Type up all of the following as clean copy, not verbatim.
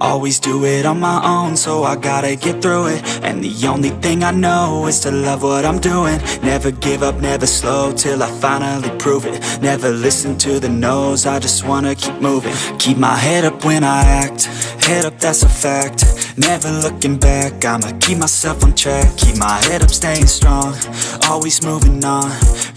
Always do it on my own, so I gotta get through it. And the only thing I know is to love what I'm doing. Never give up, never slow, till I finally prove it. Never listen to the no's, I just wanna keep moving. Keep my head up when I act, head up, that's a fact. Never looking back, I'ma keep myself on track. Keep my head up, staying strong, always moving on.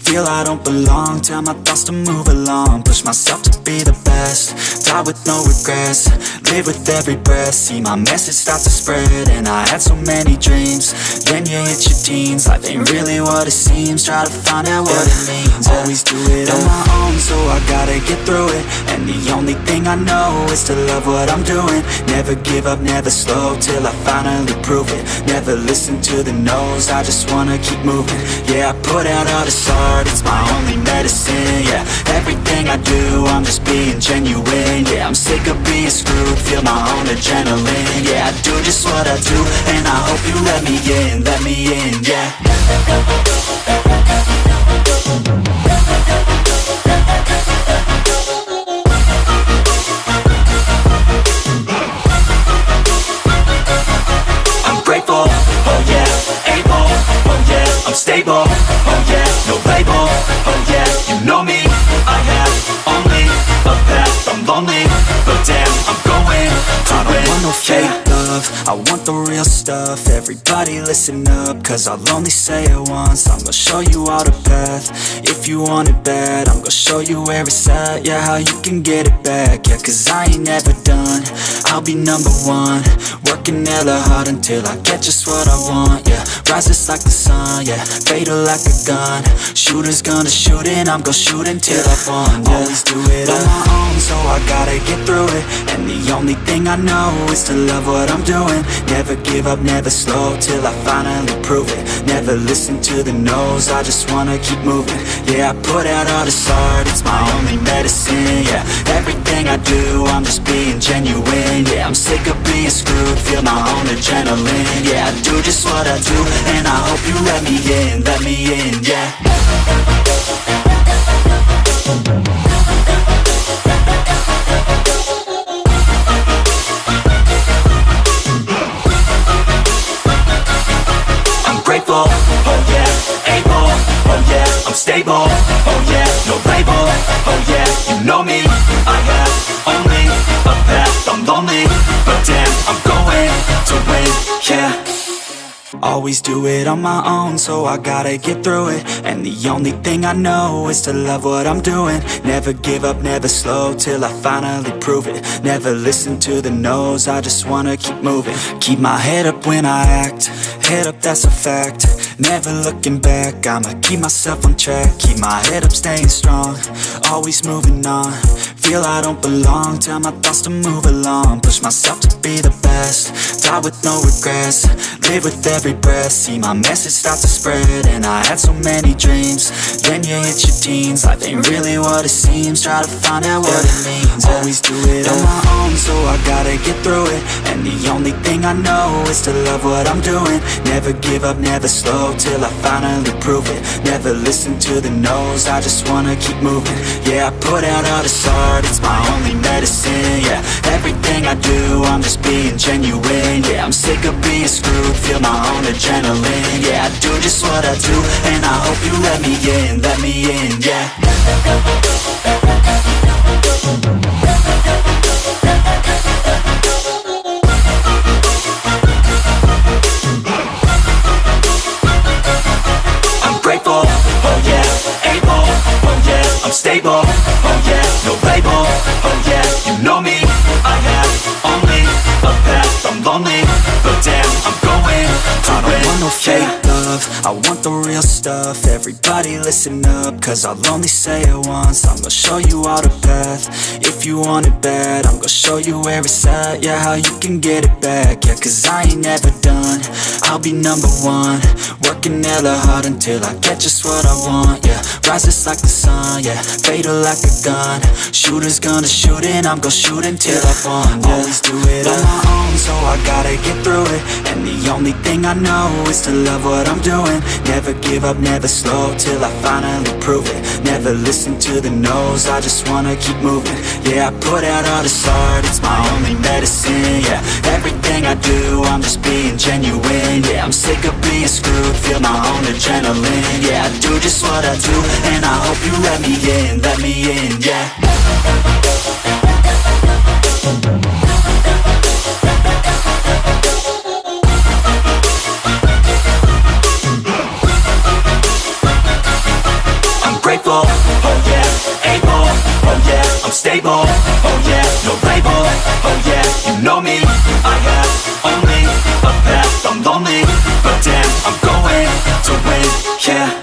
Feel I don't belong, tell my thoughts to move along. Push myself to be the best, die with no regrets. Live with every breath, see my message start to spread. And I had so many dreams, then you hit your teens. Life ain't really what it seems, try to find out what it means. Always do it on my own, so I gotta get through it. And the only thing I know is to love what I'm doing. Never give up, never slow, till I finally prove it. Never listen to the no's, I just wanna keep moving. Yeah, I put out all this art, it's my only medicine. Yeah, everything I do, I'm just being genuine. Yeah, I'm sick of being screwed, feel my own adrenaline. Yeah, I do just what I do, and I hope you let me in, yeah. I'm grateful, oh yeah, able, oh yeah, I'm stable, oh yeah, no label, oh yeah, you know me, I have only a path, I'm lonely, but damn, I'm going to win. I don't want no fake love, I want the real stuff. Everybody listen up, cause I'll only say it once. I'm gonna show you all the path, if you want it bad. I'm gonna show you where it's at, yeah, how you can get it back. Yeah, cause I ain't never done, I'll be number one. Working hella hard until I get just what I want, yeah. Rises like the sun, yeah, fatal like a gun. Shooter's gonna shoot and I'm gonna shoot until I won, yeah. Always do it on my own, so I gotta get through it. And the only thing I know is to love what I'm doing. Never give up, never slow, till I finally prove it. Never listen to the no's, I just wanna keep moving. Yeah, I put out all this art, it's my only medicine. Yeah, everything I do, I'm just being genuine. Yeah, I'm sick of being screwed, feel my own adrenaline. Yeah, I do just what I do, and I hope you let me in, yeah. Grateful, oh yeah, able, oh yeah, I'm stable, oh yeah, no label, oh yeah, you know me, I have only a path, I'm lonely, but damn, I'm going to win, yeah. Always do it on my own, so I gotta get through it. And the only thing I know is to love what I'm doing. Never give up, never slow, till I finally prove it. Never listen to the no's, I just wanna keep moving. Keep my head up when I act, head up, that's a fact. Never looking back, I'ma keep myself on track. Keep my head up, staying strong, always moving on. Feel I don't belong, tell my thoughts to move along. Push myself to be the best, die with no regrets. Live with every breath, see my message start to spread. And I had so many dreams, then you hit your teens. Life ain't really what it seems, try to find out what it means. Always do it on my own, so I gotta get through it. And the only thing I know is to love what I'm doing. Never give up, never slow, till I finally prove it. Never listen to the no's, I just wanna keep moving. Yeah, I put out all this art, it's my only medicine. Yeah, everything I do, I'm just being genuine. Yeah, I'm sick of being screwed, feel my own adrenaline. Yeah, I do just what I do, and I hope you let me in, yeah. I'm grateful, oh yeah, able, oh yeah, I'm stable, oh yeah, no label, oh yeah, you know me, I have only a path, I'm lonely, but damn, I'm going to win. I don't want no fake love, I want the real stuff. Everybody listen up, cause I'll only say it once. I'm gonna show you all the path, if you want it bad. I'm gonna show you where it's at, yeah, how you can get it back. Yeah, cause I ain't never done, I'll be number one. Working hella hard until I get just what I want, yeah. Rises like the sun, yeah, fatal like a gun. Shooter's gonna shoot and I'm gonna shoot until I won, yeah. Always do it on my own, so I gotta get through it. And the only thing I know is to love what I'm doing. Never give up, up, never slow, till I finally prove it. Never listen to the no's, I just wanna keep moving. Yeah, I put out all this art, it's my only medicine. Yeah, everything I do, I'm just being genuine. Yeah, I'm sick of being screwed, feel my own adrenaline. Yeah, I do just what I do, and I hope you let me in, yeah. Grateful, oh yeah, able, oh yeah, I'm stable, oh yeah, no label, oh yeah, you know me, I have only a path, I'm lonely, but damn, I'm going to win, yeah.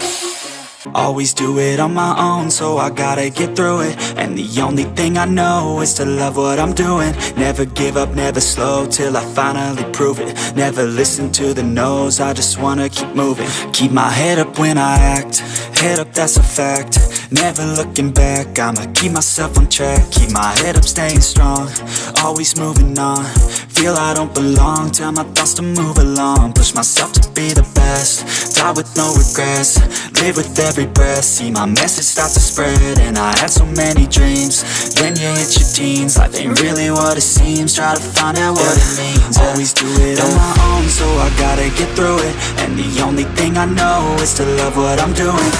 Always do it on my own, so I gotta get through it. And the only thing I know is to love what I'm doing. Never give up, never slow, till I finally prove it. Never listen to the no's, I just wanna keep moving. Keep my head up when I act, head up, that's a fact. Never looking back, I'ma keep myself on track. Keep my head up, staying strong, always moving on. Feel I don't belong, tell my thoughts to move along. Push myself to be the best, die with no regrets. Live with every breath, see my message start to spread. And I had so many dreams, then you hit your teens. Life ain't really what it seems, try to find out what it means. Always do it on my own, so I gotta get through it. And the only thing I know is to love what I'm doing.